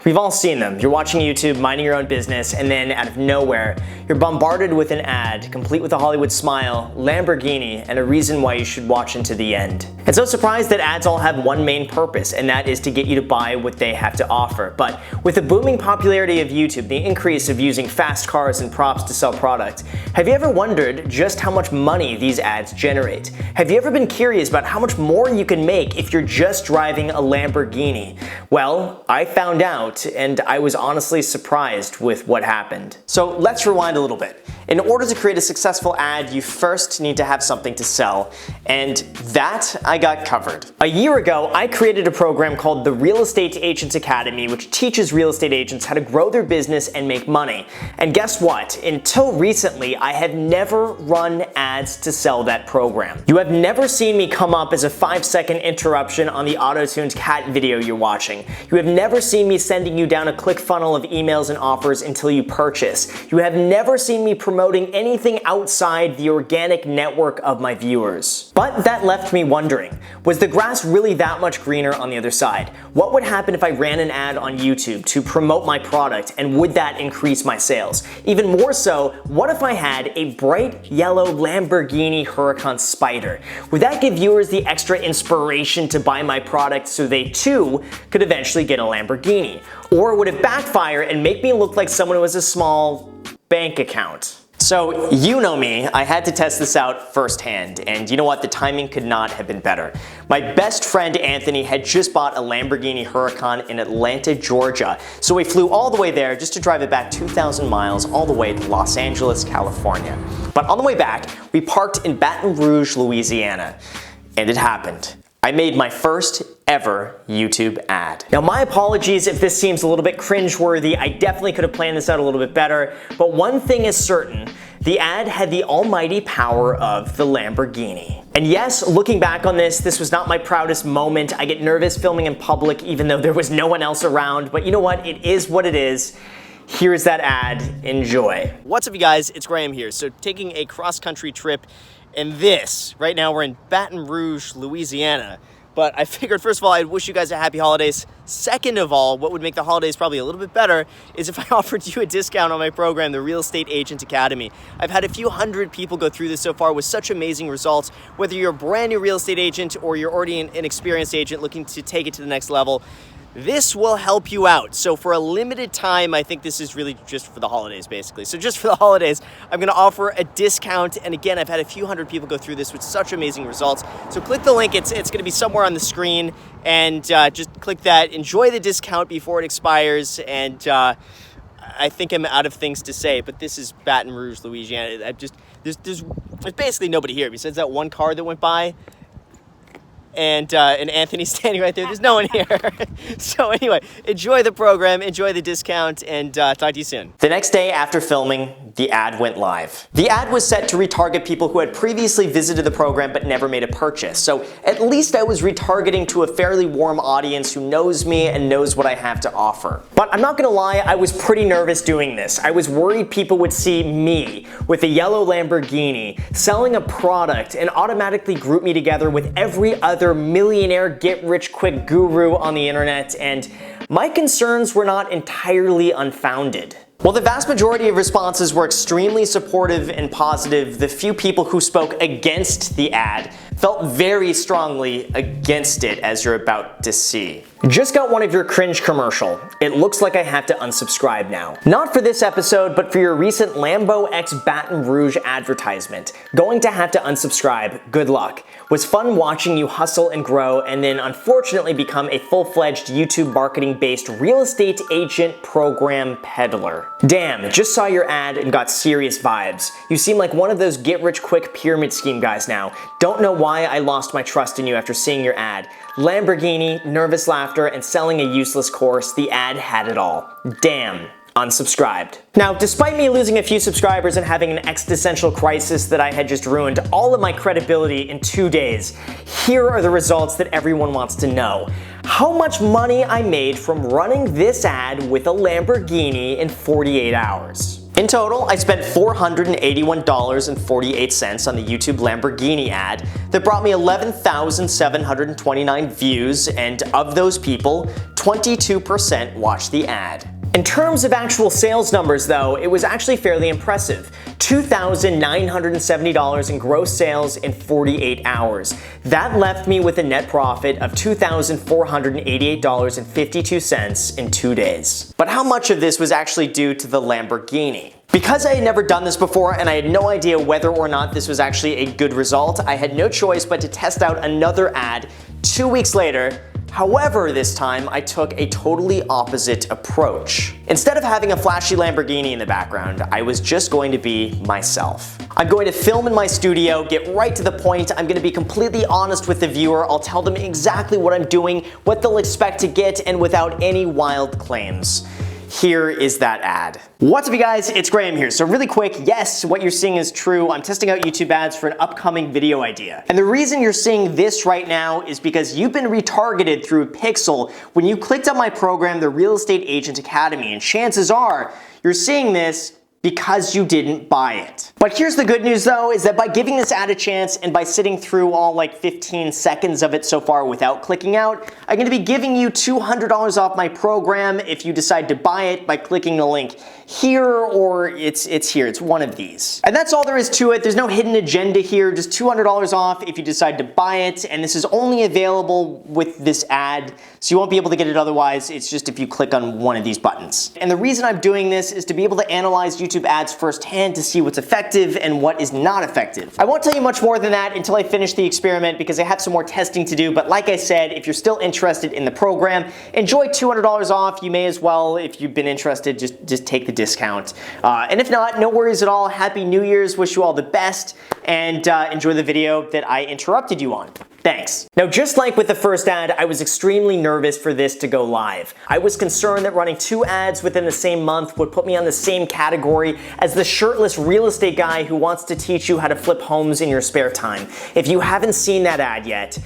We've all seen them. You're watching YouTube, minding your own business, and then out of nowhere, you're bombarded with an ad, complete with a Hollywood smile, Lamborghini, and a reason why you should watch unto the end. It's no surprise that ads all have one main purpose, and that is to get you to buy what they have to offer. But with the booming popularity of YouTube, the increase of using fast cars and props to sell products, have you ever wondered just how much money these ads generate? Have you ever been curious about how much more you can make if you're just driving a Lamborghini? Well, I found out, and I was honestly surprised with what happened. So let's rewind a little bit. In order to create a successful ad, you first need to have something to sell, and that I got covered. A year ago, I created a program called the Real Estate Agents Academy, which teaches real estate agents how to grow their business and make money. And guess what? Until recently, I had never run ads to sell that program. You have never seen me come up as a 5-second interruption on the auto-tuned cat video you're watching. You have never seen me sending you down a click funnel of emails and offers until you purchase. You have never seen me promoting anything outside the organic network of my viewers. But that left me wondering, was the grass really that much greener on the other side? What would happen if I ran an ad on YouTube to promote my product, and would that increase my sales? Even more so, what if I had a bright yellow Lamborghini Huracan Spider? Would that give viewers the extra inspiration to buy my product so they too could eventually get a Lamborghini? Or would it backfire and make me look like someone who has a small bank account? So, you know me, I had to test this out firsthand, and you know what, the timing could not have been better. My best friend Anthony had just bought a Lamborghini Huracan in Atlanta, Georgia, so we flew all the way there just to drive it back 2,000 miles all the way to Los Angeles, California. But on the way back, we parked in Baton Rouge, Louisiana, and it happened. I made my first ever YouTube ad. Now, my apologies if this seems a little bit cringeworthy. I definitely could have planned this out a little bit better, but one thing is certain, the ad had the almighty power of the Lamborghini. And yes, looking back on this was not my proudest moment. I get nervous filming in public even though there was no one else around, but you know what? It is what it is. Here's that ad. Enjoy. What's up, you guys? It's Graham here. So taking a cross-country trip, and right now we're in Baton Rouge, Louisiana. But I figured, first of all, I'd wish you guys a happy holidays. Second of all, what would make the holidays probably a little bit better is if I offered you a discount on my program, the Real Estate Agent Academy. I've had a few hundred people go through this so far with such amazing results. Whether you're a brand new real estate agent or you're already an experienced agent looking to take it to the next level, this will help you out. So for a limited time, I think this is really just for the holidays, basically. So just for the holidays, I'm gonna offer a discount. And again, I've had a few hundred people go through this with such amazing results. So click the link, it's gonna be somewhere on the screen, and just click that. Enjoy the discount before it expires. And I think I'm out of things to say, but this is Baton Rouge, Louisiana. There's basically nobody here besides that one car that went by. And Anthony's standing right there. There's no one here. So anyway, enjoy the program, enjoy the discount, and talk to you soon. The next day after filming, the ad went live. The ad was set to retarget people who had previously visited the program but never made a purchase. So at least I was retargeting to a fairly warm audience who knows me and knows what I have to offer. But I'm not gonna lie, I was pretty nervous doing this. I was worried people would see me with a yellow Lamborghini selling a product and automatically group me together with every other millionaire get-rich-quick guru on the internet, and my concerns were not entirely unfounded. While the vast majority of responses were extremely supportive and positive, the few people who spoke against the ad felt very strongly against it, as you're about to see. Just got one of your cringe commercial. It looks like I have to unsubscribe now. Not for this episode, but for your recent Lambo X Baton Rouge advertisement. Going to have to unsubscribe. Good luck. Was fun watching you hustle and grow, and then unfortunately become a full-fledged YouTube marketing-based real estate agent program peddler. Damn, just saw your ad and got serious vibes. You seem like one of those get-rich-quick pyramid scheme guys now. Don't know why I lost my trust in you after seeing your ad. Lamborghini, nervous laughter, and selling a useless course, the ad had it all. Damn. Unsubscribed. Now, despite me losing a few subscribers and having an existential crisis that I had just ruined all of my credibility in 2 days, here are the results that everyone wants to know. How much money I made from running this ad with a Lamborghini in 48 hours. In total, I spent $481.48 on the YouTube Lamborghini ad that brought me 11,729 views, and of those people, 22% watched the ad. In terms of actual sales numbers though, it was actually fairly impressive. $2,970 in gross sales in 48 hours. That left me with a net profit of $2,488.52 in 2 days. But how much of this was actually due to the Lamborghini? Because I had never done this before and I had no idea whether or not this was actually a good result, I had no choice but to test out another ad 2 weeks later. However, this time I took a totally opposite approach. Instead of having a flashy Lamborghini in the background, I was just going to be myself. I'm going to film in my studio, get right to the point, I'm going to be completely honest with the viewer, I'll tell them exactly what I'm doing, what they'll expect to get, and without any wild claims. Here is that ad. What's up you guys, it's Graham here. So really quick, yes, what you're seeing is true. I'm testing out YouTube ads for an upcoming video idea. And the reason you're seeing this right now is because you've been retargeted through Pixel when you clicked on my program, the Real Estate Agent Academy, and chances are you're seeing this because you didn't buy it. But here's the good news though, is that by giving this ad a chance and by sitting through all like 15 seconds of it so far without clicking out, I'm gonna be giving you $200 off my program if you decide to buy it by clicking the link here, or it's here, it's one of these. And that's all there is to it. There's no hidden agenda here, just $200 off if you decide to buy it, and this is only available with this ad, so you won't be able to get it otherwise. It's just if you click on one of these buttons. And the reason I'm doing this is to be able to analyze YouTube ads firsthand to see what's effective and what is not effective. I won't tell you much more than that until I finish the experiment because I have some more testing to do, but like I said, if you're still interested in the program, enjoy $200 off. You may as well, if you've been interested, just take the discount. And if not, no worries at all. Happy New Year's, wish you all the best, and enjoy the video that I interrupted you on. Thanks. Now, just like with the first ad, I was extremely nervous for this to go live. I was concerned that running 2 ads within the same month would put me on the same category as the shirtless real estate guy who wants to teach you how to flip homes in your spare time. If you haven't seen that ad yet,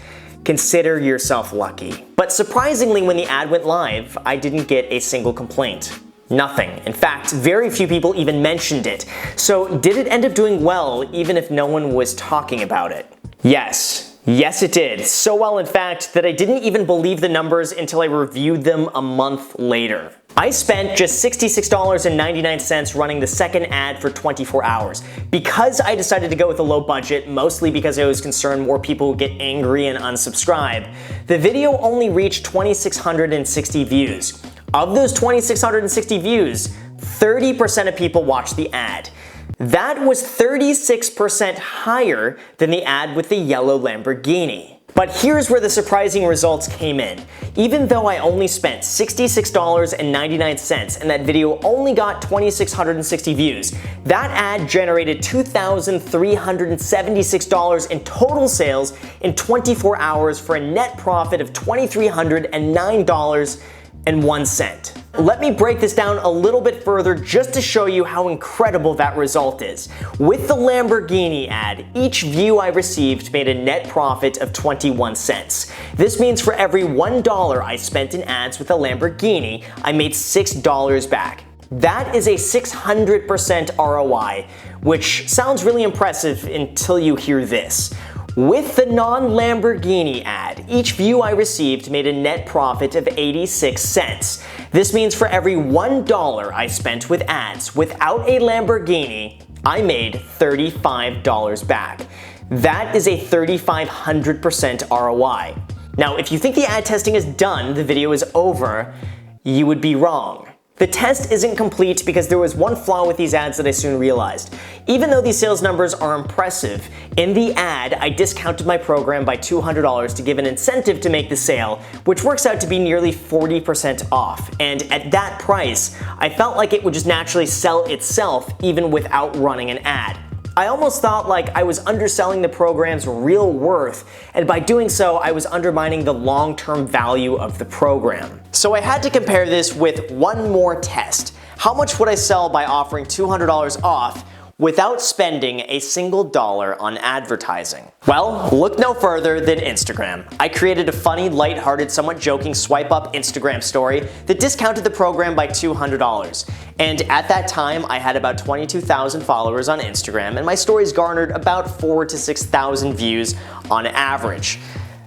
consider yourself lucky. But surprisingly, when the ad went live, I didn't get a single complaint. Nothing. In fact, very few people even mentioned it. So did it end up doing well even if no one was talking about it? Yes. Yes, it did. So well, in fact, that I didn't even believe the numbers until I reviewed them a month later. I spent just $66.99 running the second ad for 24 hours. Because I decided to go with a low budget, mostly because I was concerned more people would get angry and unsubscribe, the video only reached 2,660 views. Of those 2,660 views, 30% of people watched the ad. That was 36% higher than the ad with the yellow Lamborghini. But here's where the surprising results came in. Even though I only spent $66.99 and that video only got 2,660 views, that ad generated $2,376 in total sales in 24 hours for a net profit of $2,309.01. Let me break this down a little bit further just to show you how incredible that result is. With the Lamborghini ad, each view I received made a net profit of 21 cents. This means for every $1 I spent in ads with a Lamborghini, I made $6 back. That is a 600% ROI, which sounds really impressive until you hear this. With the non-Lamborghini ad, each view I received made a net profit of 86 cents. This means for every $1 I spent with ads without a Lamborghini, I made $35 back. That is a 3,500% ROI. Now, if you think the ad testing is done, the video is over, you would be wrong. The test isn't complete because there was one flaw with these ads that I soon realized. Even though these sales numbers are impressive, in the ad I discounted my program by $200 to give an incentive to make the sale, which works out to be nearly 40% off. And at that price, I felt like it would just naturally sell itself even without running an ad. I almost thought like I was underselling the program's real worth, and by doing so, I was undermining the long-term value of the program. So I had to compare this with one more test. How much would I sell by offering $200 off without spending a single dollar on advertising? Well, look no further than Instagram. I created a funny, lighthearted, somewhat joking swipe up Instagram story that discounted the program by $200. And at that time, I had about 22,000 followers on Instagram, and my stories garnered about 4,000 to 6,000 views on average.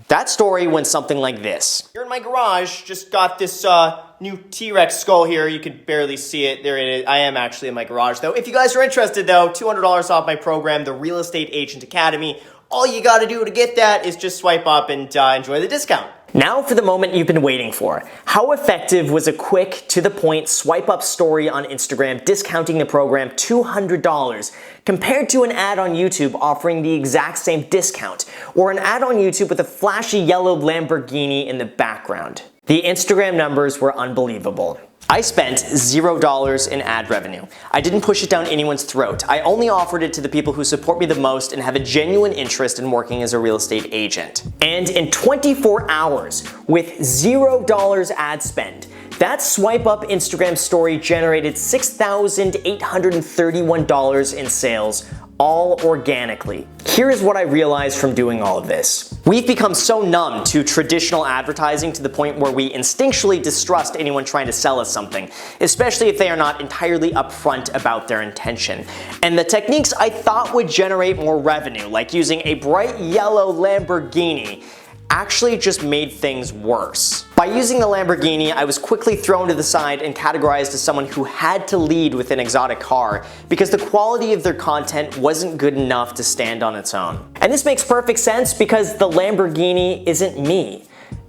That story went something like this. Here in my garage, just got this new T-Rex skull here. You can barely see it. There it is. I am actually in my garage though. If you guys are interested though, $200 off my program, the Real Estate Agent Academy. All you gotta do to get that is just swipe up and enjoy the discount. Now for the moment you've been waiting for. How effective was a quick, to the point, swipe up story on Instagram discounting the program $200 compared to an ad on YouTube offering the exact same discount, or an ad on YouTube with a flashy yellow Lamborghini in the background? The Instagram numbers were unbelievable. I spent $0 in ad revenue. I didn't push it down anyone's throat. I only offered it to the people who support me the most and have a genuine interest in working as a real estate agent. And in 24 hours, with $0 ad spend, that swipe up Instagram story generated $6,831 in sales, all organically. Here is what I realized from doing all of this. We've become so numb to traditional advertising to the point where we instinctually distrust anyone trying to sell us something, especially if they are not entirely upfront about their intention. And the techniques I thought would generate more revenue, like using a bright yellow Lamborghini, actually just made things worse. By using the Lamborghini, I was quickly thrown to the side and categorized as someone who had to lead with an exotic car because the quality of their content wasn't good enough to stand on its own. And this makes perfect sense because the Lamborghini isn't me.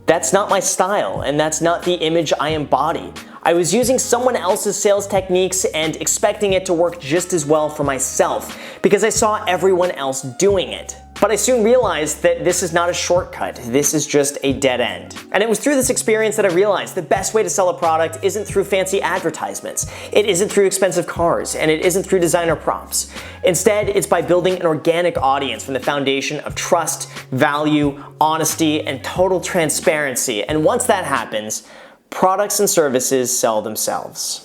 That's not my style, and that's not the image I embody. I was using someone else's sales techniques and expecting it to work just as well for myself because I saw everyone else doing it. But I soon realized that this is not a shortcut, this is just a dead end. And it was through this experience that I realized the best way to sell a product isn't through fancy advertisements, it isn't through expensive cars, and it isn't through designer props. Instead, it's by building an organic audience from the foundation of trust, value, honesty, and total transparency. And once that happens, products and services sell themselves.